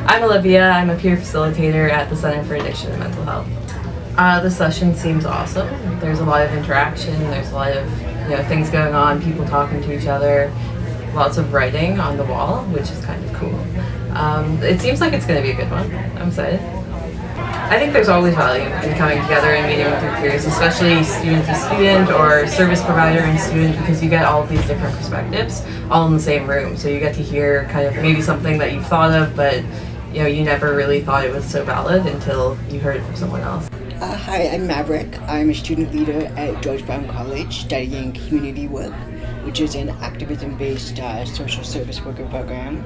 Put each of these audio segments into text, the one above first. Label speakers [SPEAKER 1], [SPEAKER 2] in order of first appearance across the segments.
[SPEAKER 1] I'm Olivia. I'm a peer facilitator at the Center for Addiction and Mental Health. The session seems awesome. There's a lot of interaction. There's a lot of things going on. People talking to each other. Lots of writing on the wall, which is kind of cool. It seems like it's going to be a good one. I'm excited. I think there's always value in coming together and meeting with your peers, especially student to student or service provider and student, because you get all of these different perspectives all in the same room. So you get to hear kind of maybe something that you've thought of, but you never really thought it was so valid until you heard it from someone else.
[SPEAKER 2] Hi, I'm Maverick. I'm a student leader at George Brown College studying community work, which is an activism-based social service worker program.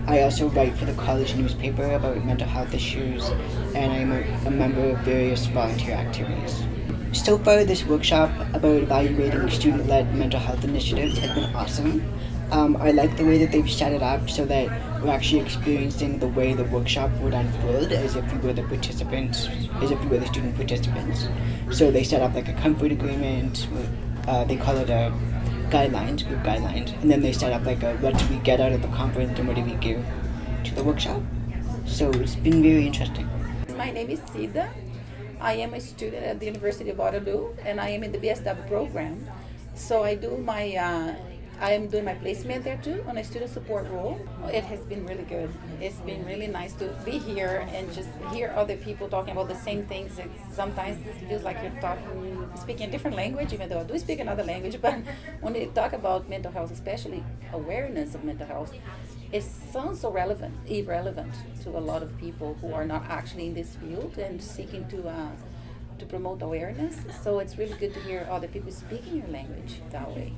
[SPEAKER 2] I also write for the college newspaper about mental health issues, and I'm a member of various volunteer activities. So far, this workshop about evaluating student-led mental health initiatives has been awesome. I like the way that they've set it up so that we're actually experiencing the way the workshop would unfold as if we were the participants, as if we were the student participants. So they set up like a comfort agreement, they call it a group guidelines, and then they set up like a what do we get out of the conference and what do we give to the workshop. So it's been very interesting.
[SPEAKER 3] My name is Cida. I am a student at the University of Waterloo, and I am in the BSW program. So I am doing my placement there too on a student support role. It has been really good. It's been really nice to be here and just hear other people talking about the same things. It sometimes feels like you're speaking a different language, even though I do speak another language. But when they talk about mental health, especially awareness of mental health, it sounds so irrelevant to a lot of people who are not actually in this field and seeking to promote awareness. So it's really good to hear other people speaking your language that way.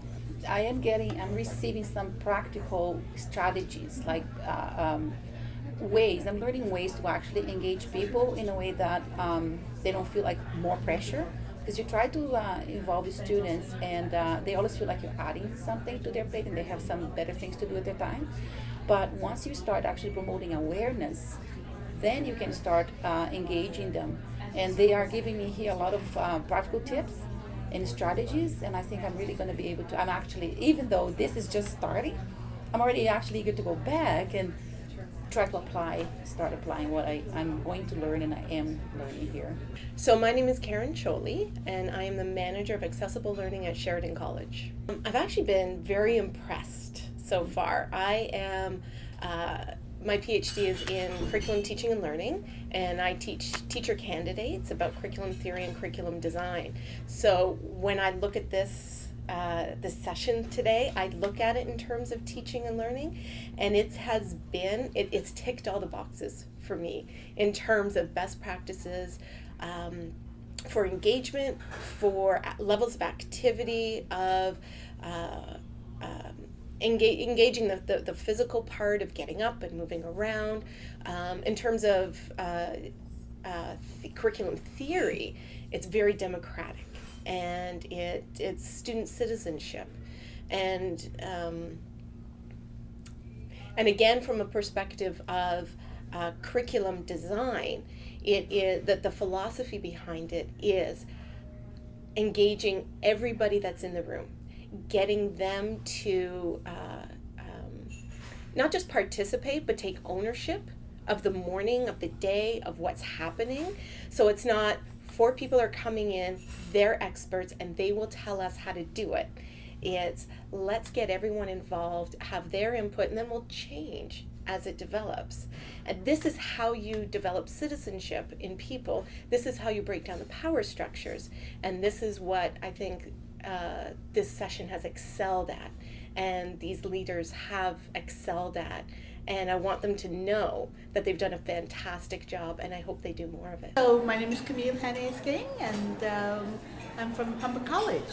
[SPEAKER 3] I'm receiving some practical strategies, like I'm learning ways to actually engage people in a way that they don't feel like more pressure. Because you try to involve the students and they always feel like you're adding something to their plate and they have some better things to do with their time. But once you start actually promoting awareness, then you can start engaging them. And they are giving me here a lot of practical tips and strategies, and I think I'm really going to be able to, I'm actually, even though this is just starting, I'm already actually eager to go back and try to start applying what I'm going to learn and I am learning here.
[SPEAKER 4] So my name is Karen Choley, and I am the manager of accessible learning at Sheridan College. I've actually been very impressed so far. My PhD is in curriculum teaching and learning, and I teach teacher candidates about curriculum theory and curriculum design. So when I look at this session today, I look at it in terms of teaching and learning, and it's ticked all the boxes for me in terms of best practices for engagement, for levels of activity, of engaging the physical part of getting up and moving around. In terms of curriculum theory, it's very democratic, and it's student citizenship, and again, from a perspective of curriculum design, it is that the philosophy behind it is engaging everybody that's in the room, getting them to not just participate, but take ownership of the morning, of the day, of what's happening. So it's not 4 people are coming in, they're experts, and they will tell us how to do it. It's let's get everyone involved, have their input, and then we'll change as it develops. And this is how you develop citizenship in people. This is how you break down the power structures. And this is what I think this session has excelled at, and these leaders have excelled at, and I want them to know that they've done a fantastic job, and I hope they do more of it.
[SPEAKER 5] So my name is Camille Hanesking, and I'm from Humber College.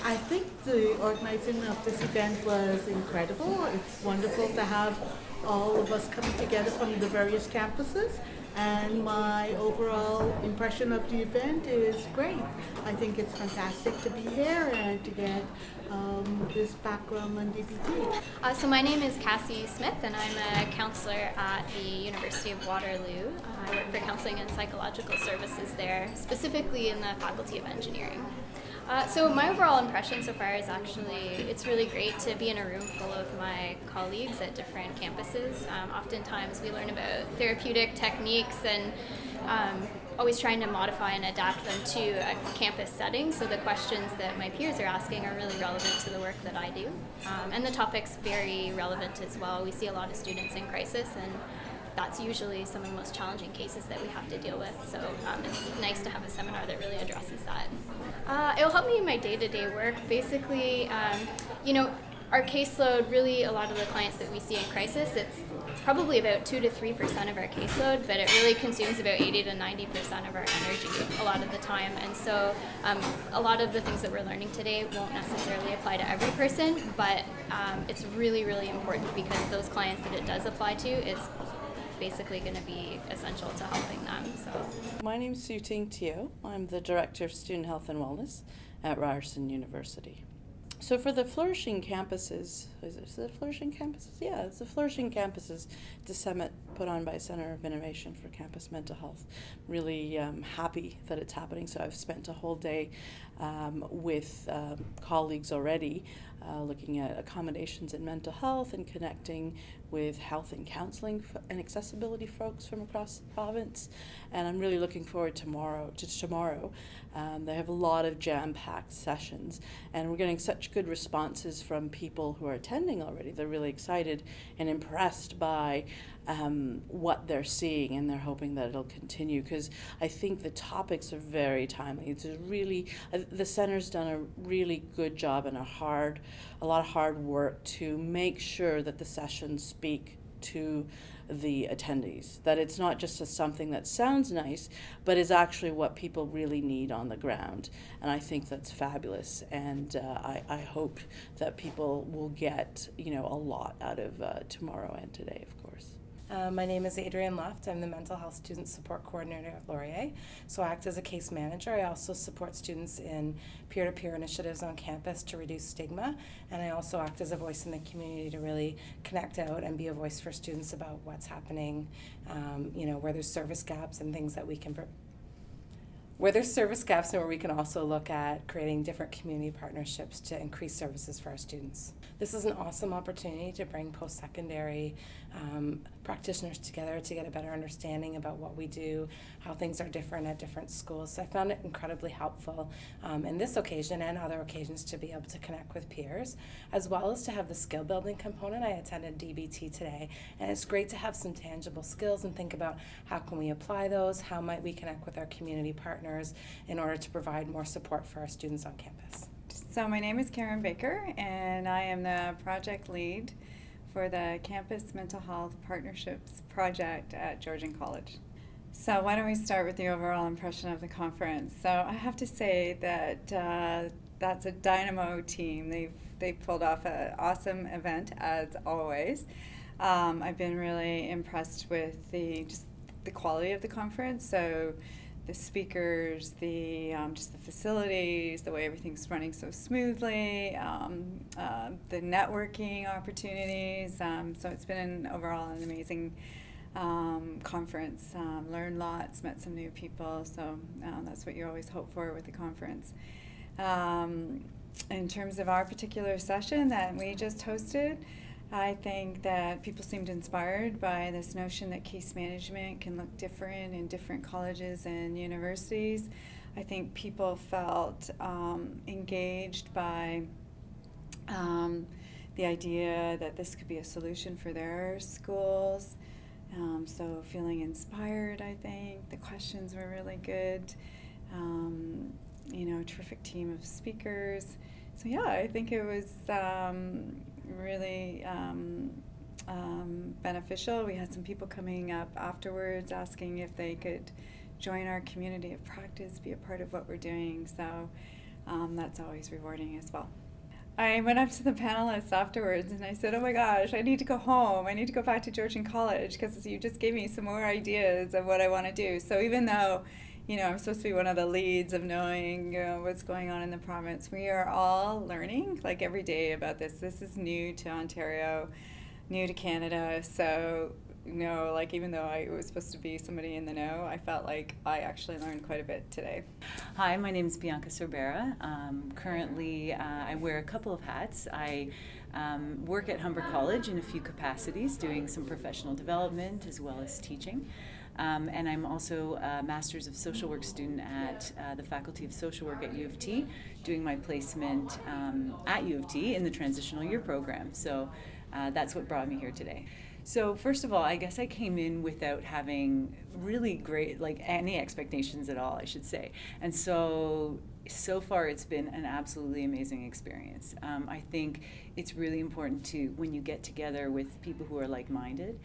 [SPEAKER 5] I think the organizing of this event was incredible. It's wonderful to have all of us coming together from the various campuses, and my overall impression of the event is great. I think it's fantastic to be here and to get this background on DBT.
[SPEAKER 6] So my name is Cassie Smith, and I'm a counselor at the University of Waterloo. I work for counseling and psychological services there, specifically in the Faculty of Engineering. So my overall impression so far is actually it's really great to be in a room full of my colleagues at different campuses. Oftentimes we learn about therapeutic techniques and always trying to modify and adapt them to a campus setting. So the questions that my peers are asking are really relevant to the work that I do. And the topic's very relevant as well. We see a lot of students in crisis, and that's usually some of the most challenging cases that we have to deal with. So it's nice to have a seminar that really addresses that. It'll help me in my day-to-day work. Basically, our caseload, really a lot of the clients that we see in crisis, it's probably about 2 to 3% of our caseload, but it really consumes about 80 to 90% of our energy a lot of the time. And so a lot of the things that we're learning today won't necessarily apply to every person, but it's really, really important because those clients that it does apply to is basically going to be essential to helping them. So,
[SPEAKER 7] my name is Sue Ting Teo. I'm the Director of Student Health and Wellness at Ryerson University. So for the Flourishing Campuses, is it Flourishing Campuses? Yeah, it's the Flourishing Campuses, the summit put on by Center of Innovation for Campus Mental Health. Really happy that it's happening. So I've spent a whole day with colleagues already looking at accommodations in mental health and connecting with health and counseling and accessibility folks from across the province. And I'm really looking forward to tomorrow. They have a lot of jam-packed sessions, and we're getting such good responses from people who are attending already. They're really excited and impressed by what they're seeing, and they're hoping that it'll continue, because I think the topics are very timely. It's really, the center's done a really good job and a lot of hard work to make sure that the sessions speak to the attendees, that it's not just something that sounds nice, but is actually what people really need on the ground. And I think that's fabulous, and I hope that people will get a lot out of tomorrow and today, of course.
[SPEAKER 8] My name is Adrienne Left. I'm the Mental Health Student Support Coordinator at Laurier. So I act as a case manager. I also support students in peer-to-peer initiatives on campus to reduce stigma. And I also act as a voice in the community to really connect out and be a voice for students about what's happening, where there's service gaps and things that we can where there's service gaps, and where we can also look at creating different community partnerships to increase services for our students. This is an awesome opportunity to bring post-secondary practitioners together to get a better understanding about what we do, how things are different at different schools. So I found it incredibly helpful in this occasion and other occasions to be able to connect with peers, as well as to have the skill building component. I attended DBT today, and it's great to have some tangible skills and think about how can we apply those, how might we connect with our community partners in order to provide more support for our students on campus.
[SPEAKER 9] So my name is Karen Baker, and I am the project lead for the Campus Mental Health Partnerships Project at Georgian College. So why don't we start with the overall impression of the conference? So I have to say that that's a dynamo team. They've pulled off an awesome event, as always. I've been really impressed with the quality of the conference. So the speakers, just the facilities, the way everything's running so smoothly, the networking opportunities. So it's been overall an amazing conference. Learned lots, met some new people. So that's what you always hope for with the conference. In terms of our particular session that we just hosted, I think that people seemed inspired by this notion that case management can look different in different colleges and universities. I think people felt engaged by the idea that this could be a solution for their schools. So feeling inspired, I think. The questions were really good. Terrific team of speakers. So yeah, I think it was really beneficial. We had some people coming up afterwards asking if they could join our community of practice, be a part of what we're doing. So that's always rewarding as well. I went up to the panelists afterwards and I said, oh my gosh, I need to go home. I need to go back to Georgian College because you just gave me some more ideas of what I want to do. So even though I'm supposed to be one of the leads of knowing what's going on in the province, we are all learning like every day about this. This is new to Ontario, new to Canada. So know, like even though I was supposed to be somebody in the know, I felt like I actually learned quite a bit today.
[SPEAKER 10] Hi, my name is Bianca Sorbera. Currently, I wear a couple of hats. I work at Humber College in a few capacities, doing some professional development as well as teaching. And I'm also a Master's of Social Work student at the Faculty of Social Work at U of T, doing my placement at U of T in the Transitional Year program. So that's what brought me here today. So first of all, I guess I came in without having really great, like any expectations at all, I should say. And so far it's been an absolutely amazing experience. I think it's really important to, when you get together with people who are like-minded,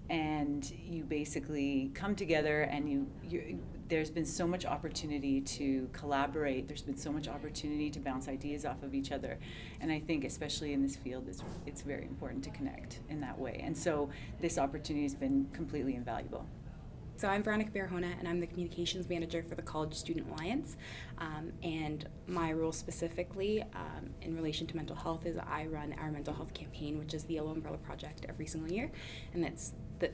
[SPEAKER 10] and you basically come together and there's been so much opportunity to collaborate, there's been so much opportunity to bounce ideas off of each other, and I think especially in this field it's very important to connect in that way, and so this opportunity has been completely invaluable.
[SPEAKER 11] So I'm Veronica Barahona, and I'm the Communications Manager for the College Student Alliance. And my role specifically in relation to mental health is I run our mental health campaign, which is the Yellow Umbrella Project, every single year. And that's the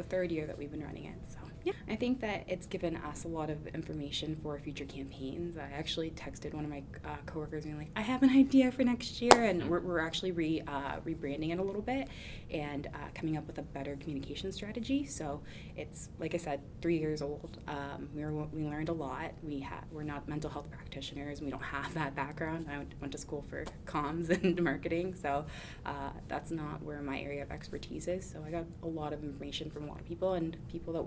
[SPEAKER 11] third year that we've been running it. So yeah, I think that it's given us a lot of information for future campaigns. I actually texted one of my coworkers being like, I have an idea for next year, and we're actually rebranding it a little bit and coming up with a better communication strategy. So it's, like I said, 3 years old. We learned a lot. We're not mental health practitioners. We don't have that background. I went to school for comms and marketing, so that's not where my area of expertise is. So I got a lot of information from a lot of people, and people that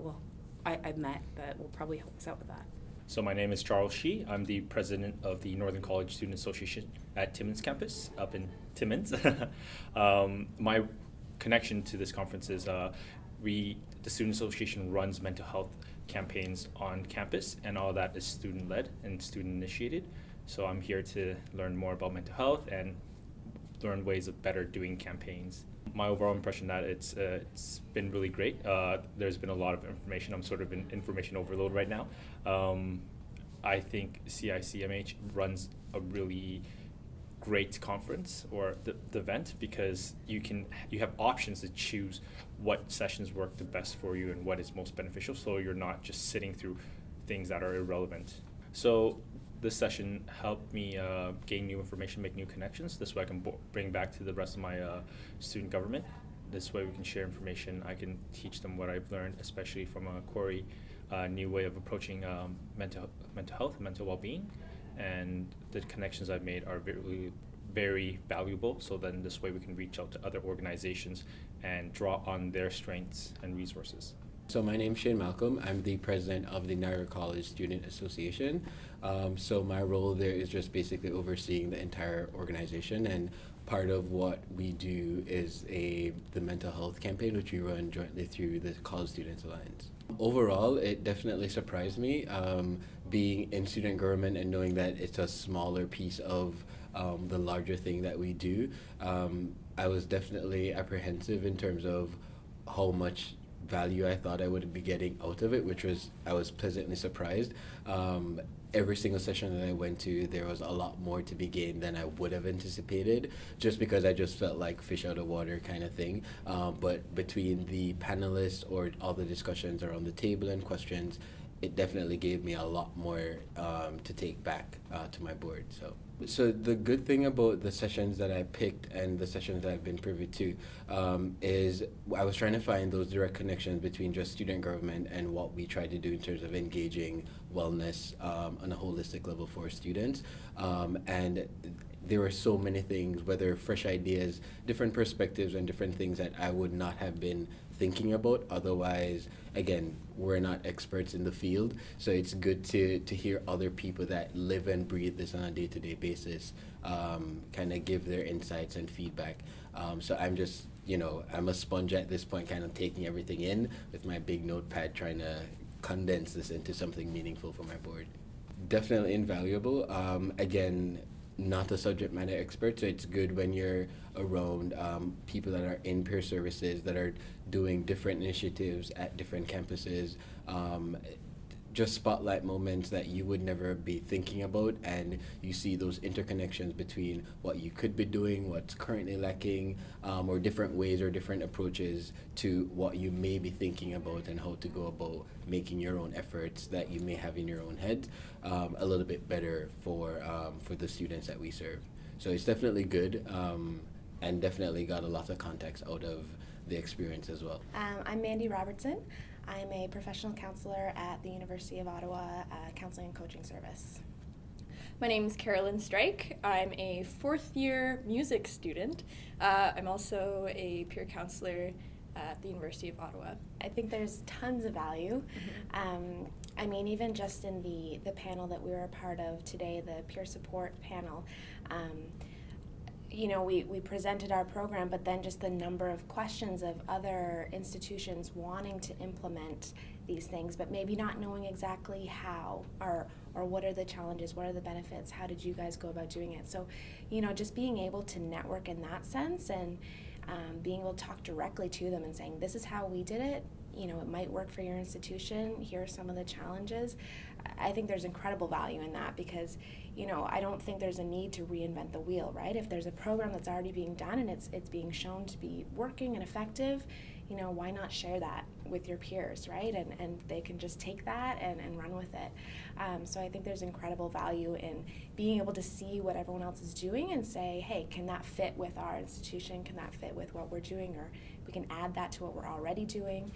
[SPEAKER 11] I've met that will probably help us out with that.
[SPEAKER 12] So my name is Charles Shee. I'm the president of the Northern College Student Association at Timmins campus up in Timmins. My connection to this conference is the Student Association runs mental health campaigns on campus, and all that is student-led and student-initiated. So I'm here to learn more about mental health and learn ways of better doing campaigns. My overall impression that it's been really great. There's been a lot of information. I'm sort of in information overload right now. I think CICMH runs a really great conference or the event, because you have options to choose what sessions work the best for you and what is most beneficial, so you're not just sitting through things that are irrelevant. So this session helped me gain new information, make new connections. This way I can bring back to the rest of my student government. This way we can share information. I can teach them what I've learned, especially from a Corey new way of approaching mental health, mental well-being. And the connections I've made are very, very valuable. So then this way we can reach out to other organizations and draw on their strengths and resources.
[SPEAKER 13] So my name's Shane Malcolm. I'm the president of the Niagara College Student Association. So my role there is just basically overseeing the entire organization, and part of what we do is the mental health campaign, which we run jointly through the College Students Alliance. Overall, it definitely surprised me being in student government and knowing that it's a smaller piece of the larger thing that we do. I was definitely apprehensive in terms of how much value I thought I would be getting out of it, I was pleasantly surprised. Every single session that I went to, there was a lot more to be gained than I would have anticipated, just because I just felt like fish out of water kind of thing. But between the panelists or all the discussions around the table and questions, it definitely gave me a lot more to take back to my board. So the good thing about the sessions that I picked and the sessions that I've been privy to is I was trying to find those direct connections between just student government and what we try to do in terms of engaging wellness on a holistic level for students. And there were so many things, whether fresh ideas, different perspectives, and different things that I would not have been thinking about otherwise. Again, we're not experts in the field, so it's good to hear other people that live and breathe this on a day-to-day basis kind of give their insights and feedback. So I'm just, I'm a sponge at this point, kind of taking everything in with my big notepad, trying to condense this into something meaningful for my board. Definitely invaluable. Again, not a subject matter expert, so it's good when you're around people that are in peer services, that are doing different initiatives at different campuses. just spotlight moments that you would never be thinking about, and you see those interconnections between what you could be doing, what's currently lacking, or different ways or different approaches to what you may be thinking about, and how to go about making your own efforts that you may have in your own head a little bit better for the students that we serve. So it's definitely good, and definitely got a lot of context out of the experience as well.
[SPEAKER 14] I'm Mandy Robertson. I'm a professional counselor at the University of Ottawa Counseling and Coaching Service.
[SPEAKER 15] My name is Carolyn Strike. I'm a fourth-year music student. I'm also a peer counselor at the University of Ottawa.
[SPEAKER 14] I think there's tons of value. I mean, even just in the panel that we were a part of today, the peer support panel, you know, we presented our program, but then just the number of questions of other institutions wanting to implement these things, but maybe not knowing exactly how, or what are the challenges, what are the benefits, how did you guys go about doing it? So, you know, just being able to network in that sense, and being able to talk directly to them and saying, this is how we did it, you know, it might work for your institution, here are some of the challenges. I think there's incredible value in that, because, you know, I don't think there's a need to reinvent the wheel, right? If there's a program that's already being done and it's being shown to be working and effective, you know, why not share that with your peers, right? And they can just take that and run with it. So I think there's incredible value in being able to see what everyone else is doing and say, hey, can that fit with our institution? Can that fit with what we're doing? Or we can add that to what we're already doing.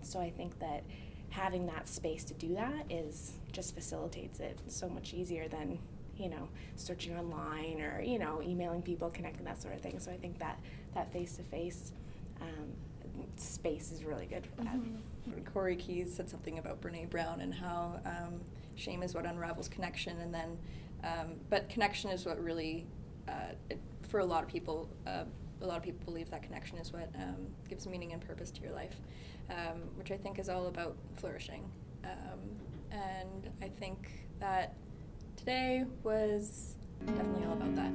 [SPEAKER 14] So I think that having that space to do that is just facilitates it so much easier than, you know, searching online or, you know, emailing people, connecting, that sort of thing. So I think that face-to-face space is really good for that.
[SPEAKER 15] Corey Keyes said something about Brene Brown and how shame is what unravels connection, and then, but connection is what really, for a lot of people believe that connection is what gives meaning and purpose to your life, which I think is all about flourishing. And I think that today was definitely all about that.